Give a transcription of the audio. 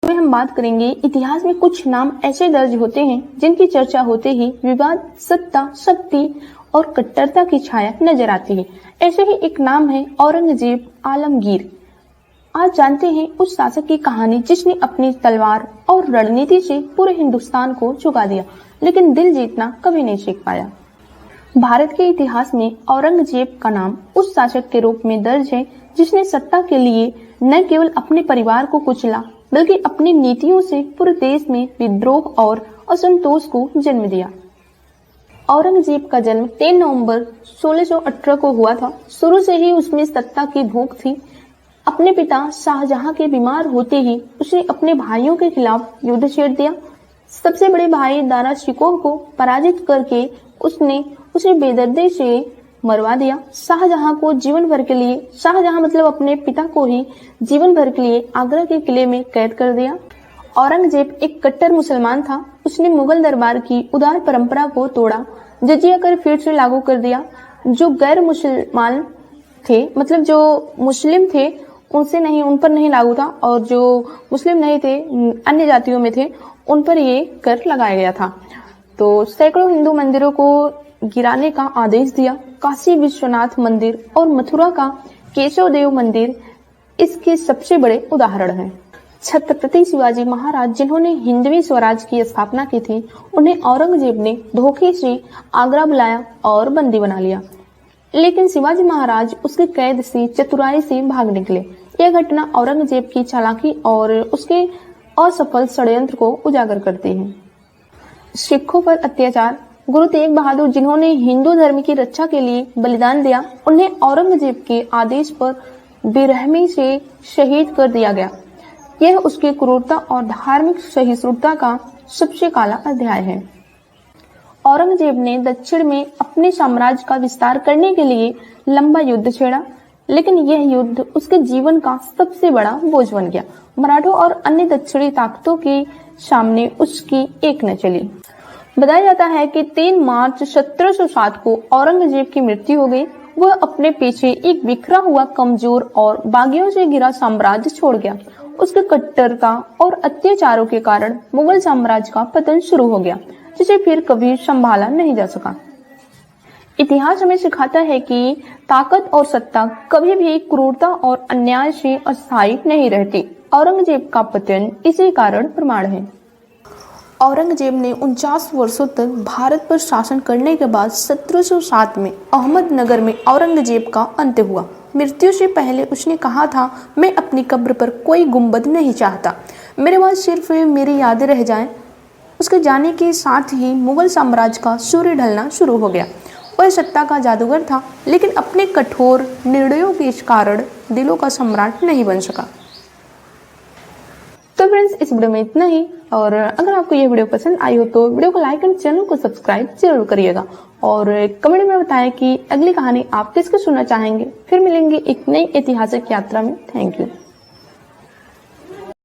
में हम बात करेंगे इतिहास में कुछ नाम ऐसे दर्ज होते हैं जिनकी चर्चा होते ही विवाद, सत्ता, शक्ति और कट्टरता की छाया नजर आती है। ऐसे ही एक नाम है औरंगजेब आलमगीर। आज जानते हैं उस शासक की कहानी जिसने अपनी तलवार और रणनीति से पूरे हिंदुस्तान को झुका दिया, लेकिन दिल जीतना कभी नहीं सीख पाया। भारत के इतिहास में औरंगजेब का नाम उस शासक के रूप में दर्ज है जिसने सत्ता के लिए न केवल अपने परिवार को कुचला, बल्कि अपनी नीतियों से पूरे देश में विद्रोह और असंतोष को जन्म दिया। औरंगजेब का जन्म 3 नवंबर 1618 को हुआ था। शुरू से ही उसमें सत्ता की भूख थी। अपने पिता शाहजहां के बीमार होते ही उसने अपने भाइयों के खिलाफ युद्ध छेड़ दिया। सबसे बड़े भाई दारा शिकोह को पराजित करके उसने उसे बेदर्दी से मरवा दिया। शाहजहां को जीवन भर के लिए, शाहजहां मतलब अपने पिता को ही जीवन भर के लिए आगरा के किले में कैद कर दिया। औरंगजेब एक कट्टर मुसलमान था। उसने मुगल दरबार की उदार परंपरा को तोड़ा, जजिया कर फिर से लागू कर दिया। जो गैर मुसलमान थे, मतलब जो मुस्लिम थे, उनसे नहीं, उन पर नहीं लागू था, और जो मुस्लिम नहीं थे, अन्य जातियों में थे, उन पर ये कर लगाया गया था। तो सैकड़ों हिंदू मंदिरों को गिराने का आदेश दिया। काशी विश्वनाथ मंदिर और मथुरा का केशव देव मंदिर इसके सबसे बड़े उदाहरण हैं। छत्रपति शिवाजी महाराज, जिन्होंने हिंदवी स्वराज की स्थापना की थी, उन्हें औरंगजेब ने धोखे से आगरा बुलाया और बंदी बना लिया, लेकिन शिवाजी महाराज उसके कैद से चतुराई से भाग निकले। यह घटना औरंगजेब की चालाकी और उसके असफल षड्यंत्र को उजागर करती है। सिखों पर अत्याचार। गुरु तेग बहादुर, जिन्होंने हिंदू धर्म की रक्षा के लिए बलिदान दिया, उन्हें औरंगजेब के आदेश पर बेरहमी से शहीद कर दिया गया। यह उसकी क्रूरता और धार्मिक सहिष्णुता का सबसे काला अध्याय है। औरंगजेब ने दक्षिण में अपने साम्राज्य का विस्तार करने के लिए लंबा युद्ध छेड़ा, लेकिन यह युद्ध उसके जीवन का सबसे बड़ा बोझ बन गया। मराठों और अन्य दक्षिणी ताकतों के सामने उसकी एक न चली। बताया जाता है कि 3 मार्च 1707 को औरंगजेब की मृत्यु हो गई। वह अपने पीछे एक बिखरा हुआ, कमजोर और बागियों से घिरा साम्राज्य छोड़ गया। उसके कट्टरता और अत्याचारों के कारण मुगल साम्राज्य का पतन शुरू हो गया, जिसे फिर कभी संभाला नहीं जा सका। इतिहास हमें सिखाता है कि ताकत और सत्ता कभी भी क्रूरता और अन्याय से अस्थायी नहीं रहती। औरंगजेब का पतन इसी कारण प्रमाण है। औरंगजेब ने 49 वर्षों तक भारत पर शासन करने के बाद 1707 में अहमदनगर में औरंगजेब का अंत हुआ। मृत्यु से पहले उसने कहा था, मैं अपनी कब्र पर कोई गुंबद नहीं चाहता, मेरे पास सिर्फ मेरी यादें रह जाएं। उसके जाने के साथ ही मुगल साम्राज्य का सूर्य ढलना शुरू हो गया। वह सत्ता का जादूगर था, लेकिन अपने कठोर निर्णयों के कारण दिलों का सम्राट नहीं बन सका। तो फ्रेंड्स, इस वीडियो में इतना ही, और अगर आपको यह वीडियो पसंद आई हो तो वीडियो को लाइक और चैनल को सब्सक्राइब जरूर करिएगा, और कमेंट में बताएं कि अगली कहानी आप किसको सुनना चाहेंगे। फिर मिलेंगे एक नई ऐतिहासिक यात्रा में। Thank you.